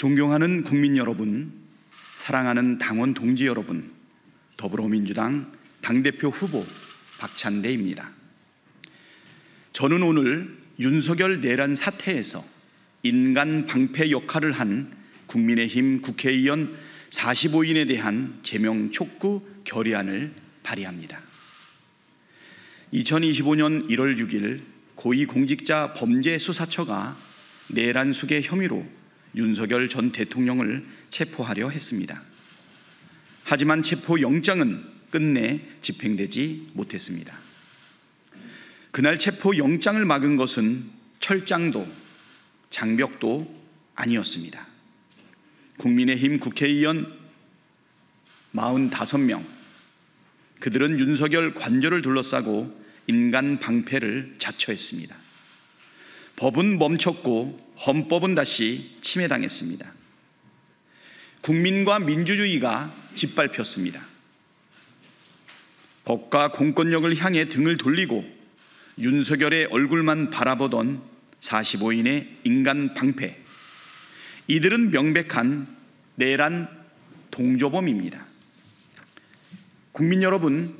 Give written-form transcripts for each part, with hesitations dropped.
존경하는 국민 여러분, 사랑하는 당원 동지 여러분, 더불어민주당 당대표 후보 박찬대입니다. 저는 오늘 윤석열 내란 사태에서 인간 방패 역할을 한 국민의힘 국회의원 45인에 대한 제명 촉구 결의안을 발의합니다. 2025년 1월 6일 고위공직자 범죄수사처가 내란 수괴 혐의로 윤석열 전 대통령을 체포하려 했습니다. 하지만 체포영장은 끝내 집행되지 못했습니다. 그날 체포영장을 막은 것은 철장도 장벽도 아니었습니다. 국민의힘 국회의원 45명, 그들은 윤석열 관저를 둘러싸고 인간 방패를 자처했습니다. 법은 멈췄고 헌법은 다시 침해당했습니다. 국민과 민주주의가 짓밟혔습니다. 법과 공권력을 향해 등을 돌리고 윤석열의 얼굴만 바라보던 45인의 인간 방패, 이들은 명백한 내란 동조범입니다. 국민 여러분,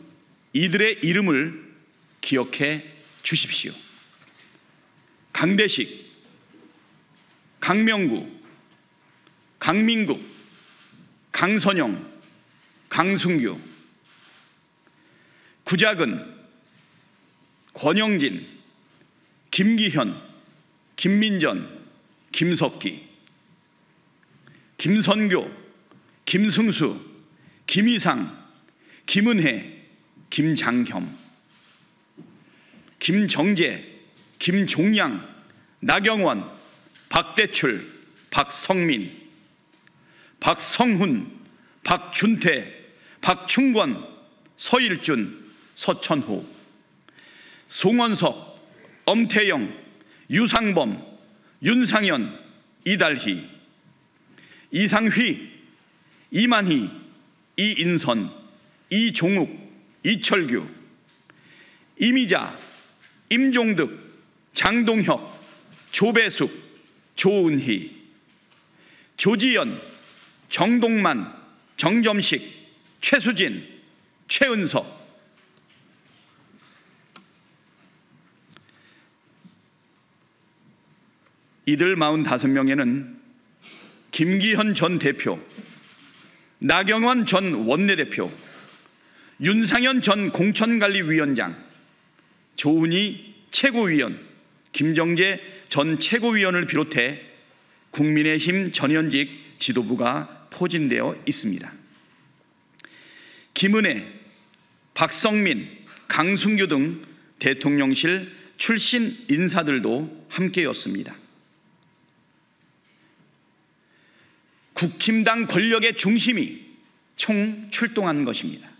이들의 이름을 기억해 주십시오. 강대식, 강명구, 강민국, 강선영, 강승규, 구작은, 권영진, 김기현, 김민전, 김석기, 김선교, 김승수, 김희상, 김은혜, 김장겸, 김정재, 김종양, 나경원, 박대출, 박성민, 박성훈, 박준태, 박충권, 서일준, 서천호, 송원석, 엄태영, 유상범, 윤상현, 이달희, 이상휘, 이만희, 이인선, 이종욱, 이철규, 이미자, 임종득, 장동혁, 조배숙, 조은희, 조지연, 정동만, 정점식, 최수진, 최은석, 이들 45명에는 김기현 전 대표, 나경원 전 원내대표, 윤상현 전 공천관리위원장, 조은희 최고위원, 김정재 전 최고위원을 비롯해 국민의힘 전현직 지도부가 포진되어 있습니다. 김은혜, 박성민, 강승규 등 대통령실 출신 인사들도 함께였습니다. 국힘당 권력의 중심이 총 출동한 것입니다.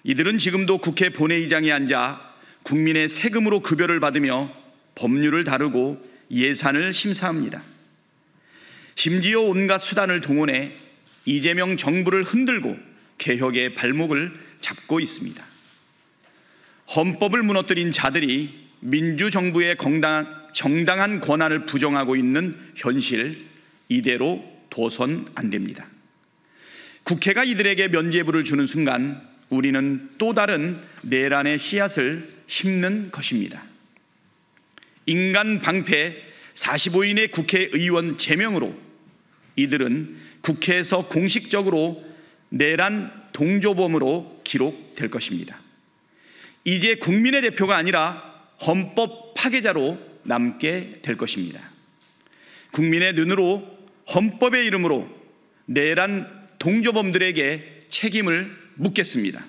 이들은 지금도 국회 본회의장에 앉아 국민의 세금으로 급여를 받으며 법률을 다루고 예산을 심사합니다. 심지어 온갖 수단을 동원해 이재명 정부를 흔들고 개혁의 발목을 잡고 있습니다. 헌법을 무너뜨린 자들이 민주정부의 정당한 권한을 부정하고 있는 현실, 이대로 둬선 안 됩니다. 국회가 이들에게 면죄부를 주는 순간 우리는 또 다른 내란의 씨앗을 심는 것입니다. 인간 방패 45인의 국회의원 제명으로 이들은 국회에서 공식적으로 내란 동조범으로 기록될 것입니다. 이제 국민의 대표가 아니라 헌법 파괴자로 남게 될 것입니다. 국민의 눈으로 헌법의 이름으로 내란 동조범들에게 책임을 묻겠습니다.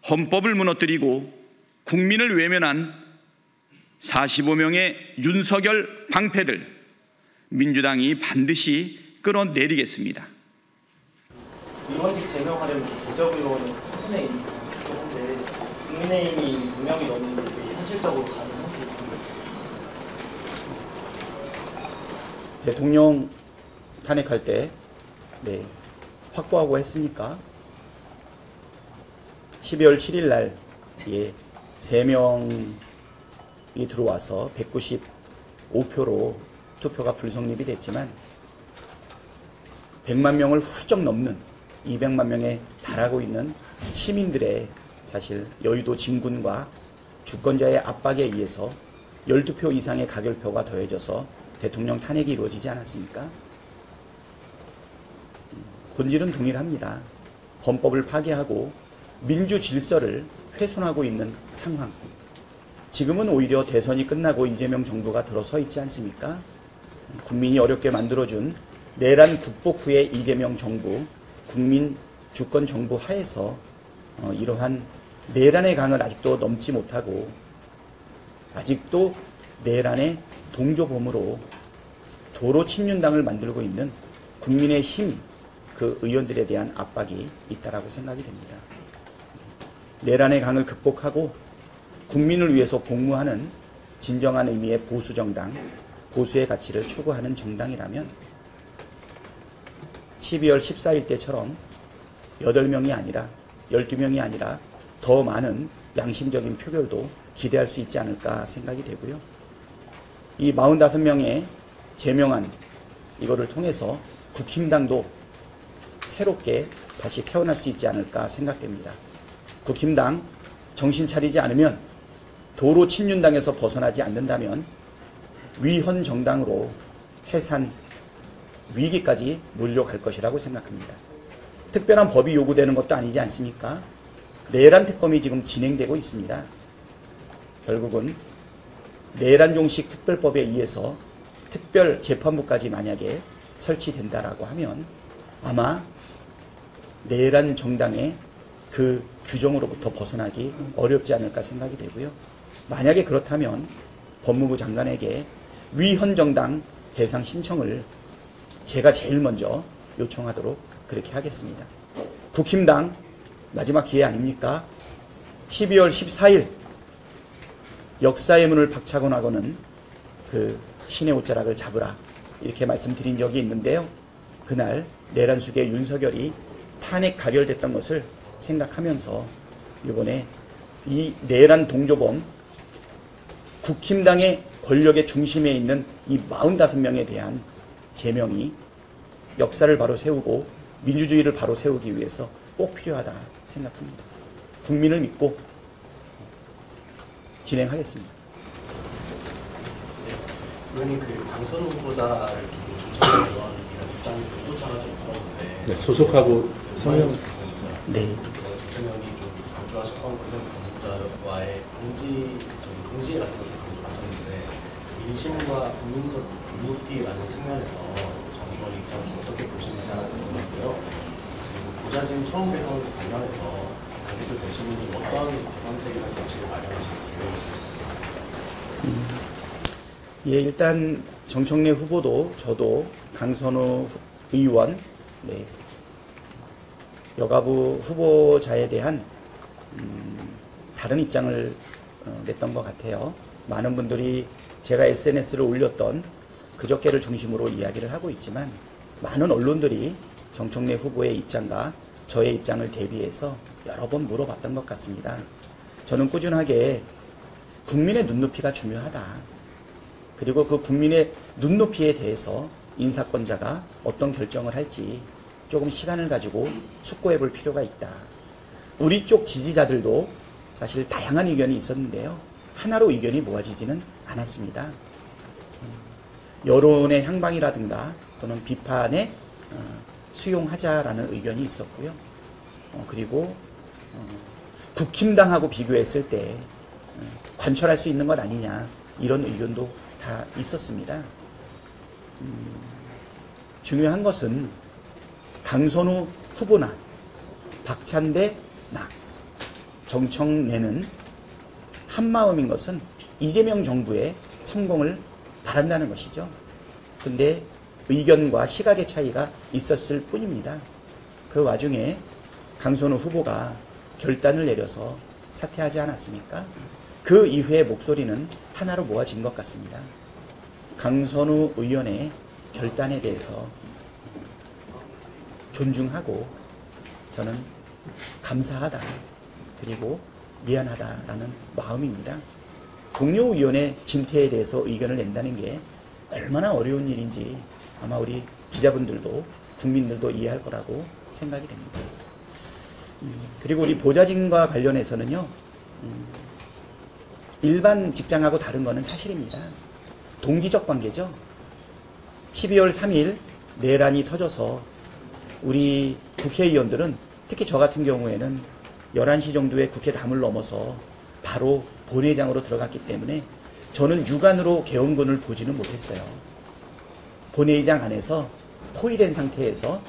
헌법을 무너뜨리고 국민을 외면한 45명의 윤석열 방패들, 민주당이 반드시 끌어내리겠습니다. 의원직 제명하려면 대적 의원은 3분의 1이긴 한데 국민의힘이 2명이 넘는데 현실적으로 가능한지. 대통령 탄핵할 때 확보하고 했습니까? 12월 7일 날 3명이 들어와서 195표로 투표가 불성립이 됐지만 100만 명을 훌쩍 넘는 200만 명에 달하고 있는 시민들의 사실 여의도 진군과 주권자의 압박에 의해서 12표 이상의 가결표가 더해져서 대통령 탄핵이 이루어지지 않았습니까? 본질은 동일합니다. 헌법을 파괴하고 민주 질서를 훼손하고 있는 상황. 지금은 오히려 대선이 끝나고 이재명 정부가 들어서 있지 않습니까? 국민이 어렵게 만들어준 내란 극복 후의 이재명 정부, 국민 주권 정부 하에서 이러한 내란의 강을 아직도 넘지 못하고 아직도 내란의 동조범으로 도로 침륜당을 만들고 있는 국민의힘 그 의원들에 대한 압박이 있다라고 생각이 됩니다. 내란의 강을 극복하고 국민을 위해서 공무하는 진정한 의미의 보수 정당, 보수의 가치를 추구하는 정당이라면 12월 14일 때처럼 8명이 아니라 12명이 아니라 더 많은 양심적인 표결도 기대할 수 있지 않을까 생각이 되고요. 이 45명의 제명안 이거를 통해서 국힘당도 새롭게 다시 태어날 수 있지 않을까 생각됩니다. 국힘당 정신 차리지 않으면 도로 침륜당에서 벗어나지 않는다면 위헌 정당으로 해산 위기까지 몰려갈 것이라고 생각합니다. 특별한 법이 요구되는 것도 아니지 않습니까? 내란 특검이 지금 진행되고 있습니다. 결국은 내란 종식 특별법에 의해서 특별 재판부까지 만약에 설치된다라고 하면 아마 내란 정당의 그 규정으로부터 벗어나기 어렵지 않을까 생각이 되고요. 만약에 그렇다면 법무부 장관에게 위헌 정당 해상 신청을 제가 제일 먼저 요청하도록 그렇게 하겠습니다. 국힘당 마지막 기회 아닙니까? 12월 14일 역사의 문을 박차고나고는 그 신의 옷자락을 잡으라 이렇게 말씀드린 적이 있는데요. 그날 내란 수계 윤석열이 탄핵 가결됐던 것을 생각하면서 이번에 이 내란 동조범 국힘당의 권력의 중심에 있는 이 45명에 대한 제명이 역사를 바로 세우고 민주주의를 바로 세우기 위해서 꼭 필요하다 생각합니다. 국민을 믿고 진행하겠습니다. 의원님 그 당선 후보자를 두고 조정을 이런 입장이 오차가 좀 있었는데 네, 소속하고 성명 네. 대통령이 좀 강조하셨던 그런 당선자와의 공지 같은 것을 강조하셨는데 민심과 국민적 눈높이라는 측면에서 정의원 입장을 좀 어떻게 보시는지 하나 궁금하고요. 그리고 보좌진 처음 배선 관련해서 대표 되시는 분 어떤 개선책이나 정책을 마련하실 계획이 있습니까? 예, 일단 정청래 후보도 저도 강선우 의원, 네, 여가부 후보자에 대한 다른 입장을 냈던 것 같아요. 많은 분들이 제가 SNS를 올렸던 그저께를 중심으로 이야기를 하고 있지만 많은 언론들이 정청래 후보의 입장과 저의 입장을 대비해서 여러 번 물어봤던 것 같습니다. 저는 꾸준하게 국민의 눈높이가 중요하다. 그리고 그 국민의 눈높이에 대해서 인사권자가 어떤 결정을 할지 조금 시간을 가지고 숙고해 볼 필요가 있다. 우리 쪽 지지자들도 사실 다양한 의견이 있었는데요. 하나로 의견이 모아지지는 않았습니다. 여론의 향방이라든가 또는 비판에 수용하자라는 의견이 있었고요. 그리고 국힘당하고 비교했을 때 관철할 수 있는 것 아니냐 이런 의견도 다 있었습니다. 중요한 것은 강선우 후보나 박찬대 나 정청래는 한마음인 것은 이재명 정부의 성공을 바란다는 것이죠. 근데 의견과 시각의 차이가 있었을 뿐입니다. 그 와중에 강선우 후보가 결단을 내려서 사퇴하지 않았습니까? 그 이후의 목소리는 하나로 모아진 것 같습니다. 강선우 의원의 결단에 대해서 존중하고 저는 감사하다 그리고 미안하다라는 마음입니다. 동료 의원의 진퇴에 대해서 의견을 낸다는 게 얼마나 어려운 일인지 아마 우리 기자분들도 국민들도 이해할 거라고 생각이 됩니다. 그리고 우리 보좌진과 관련해서는요, 일반 직장하고 다른 거는 사실입니다. 동지적 관계죠. 12월 3일 내란이 터져서 우리 국회의원들은 특히 저 같은 경우에는 11시 정도에 국회 담을 넘어서 바로 본회의장으로 들어갔기 때문에 저는 육안으로 계엄군을 보지는 못했어요. 본회의장 안에서 포위된 상태에서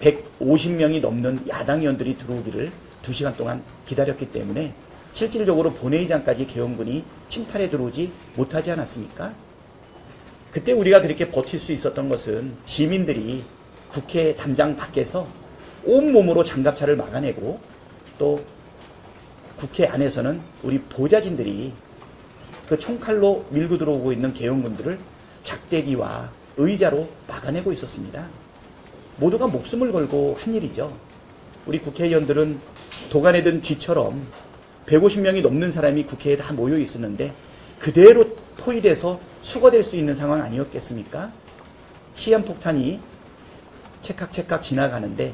150명이 넘는 야당 의원들이 들어오기를 2시간 동안 기다렸기 때문에 실질적으로 본회의장까지 계엄군이 침탈해 들어오지 못하지 않았습니까? 그때 우리가 그렇게 버틸 수 있었던 것은 시민들이 국회 담장 밖에서 온몸으로 장갑차를 막아내고 또 국회 안에서는 우리 보좌진들이 그 총칼로 밀고 들어오고 있는 계엄군들을 작대기와 의자로 막아내고 있었습니다. 모두가 목숨을 걸고 한 일이죠. 우리 국회의원들은 도간에 든 쥐처럼 150명이 넘는 사람이 국회에 다 모여 있었는데 그대로 포위돼서 수거될 수 있는 상황 아니었겠습니까? 시한폭탄이 찰칵찰칵 지나가는데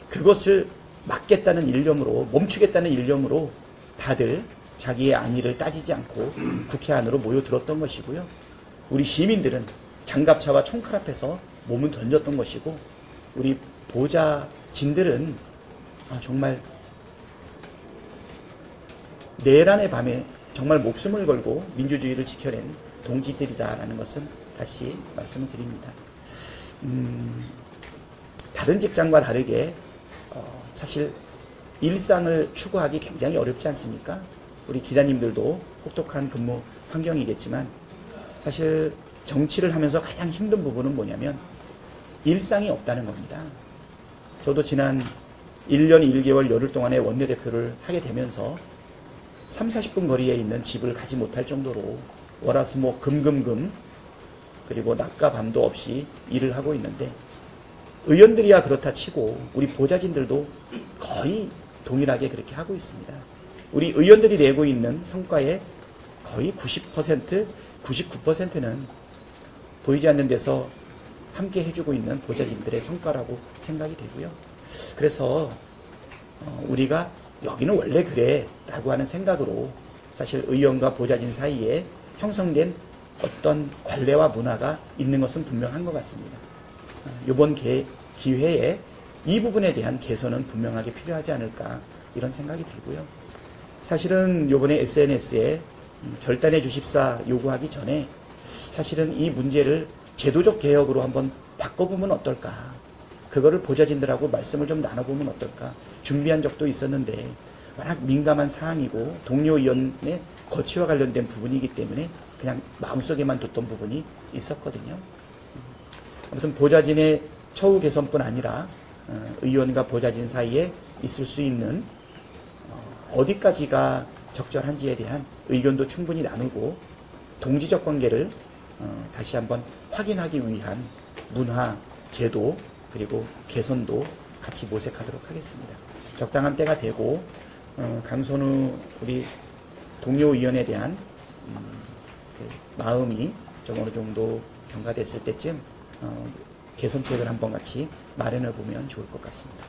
그것을 막겠다는 일념으로, 멈추겠다는 일념으로 다들 자기의 안위를 따지지 않고 국회 안으로 모여들었던 것이고요. 우리 시민들은 장갑차와 총칼 앞에서 몸을 던졌던 것이고 우리 보좌진들은 정말 내란의 밤에 정말 목숨을 걸고 민주주의를 지켜낸 동지들이다라는 것은 다시 말씀을 드립니다. 다른 직장과 다르게 사실 일상을 추구하기 굉장히 어렵지 않습니까? 우리 기자님들도 혹독한 근무 환경이겠지만 사실 정치를 하면서 가장 힘든 부분은 뭐냐면 일상이 없다는 겁니다. 저도 지난 1년 1개월 열흘 동안의 원내대표를 하게 되면서 3, 40분 거리에 있는 집을 가지 못할 정도로 월화수목 금금금 그리고 낮과 밤도 없이 일을 하고 있는데 의원들이야 그렇다 치고 우리 보좌진들도 거의 동일하게 그렇게 하고 있습니다. 우리 의원들이 내고 있는 성과의 거의 90%, 99%는 보이지 않는 데서 함께 해주고 있는 보좌진들의 성과라고 생각이 되고요. 그래서 우리가 여기는 원래 그래 라고 하는 생각으로 사실 의원과 보좌진 사이에 형성된 어떤 관례와 문화가 있는 것은 분명한 것 같습니다. 이번 기회에 이 부분에 대한 개선은 분명하게 필요하지 않을까 이런 생각이 들고요. 사실은 이번에 SNS에 결단해 주십사 요구하기 전에 사실은 이 문제를 제도적 개혁으로 한번 바꿔보면 어떨까. 그거를 보좌진들하고 말씀을 좀 나눠보면 어떨까. 준비한 적도 있었는데 워낙 민감한 사항이고 동료 의원의 거취와 관련된 부분이기 때문에 그냥 마음속에만 뒀던 부분이 있었거든요. 아무튼 보좌진의 처우 개선뿐 아니라 의원과 보좌진 사이에 있을 수 있는 어디까지가 적절한지에 대한 의견도 충분히 나누고 동지적 관계를 다시 한번 확인하기 위한 문화, 제도 그리고 개선도 같이 모색하도록 하겠습니다. 적당한 때가 되고 강선우 우리 동료 의원에 대한 마음이 좀 어느 정도 경과됐을 때쯤 개선책을 한번 같이 마련해 보면 좋을 것 같습니다.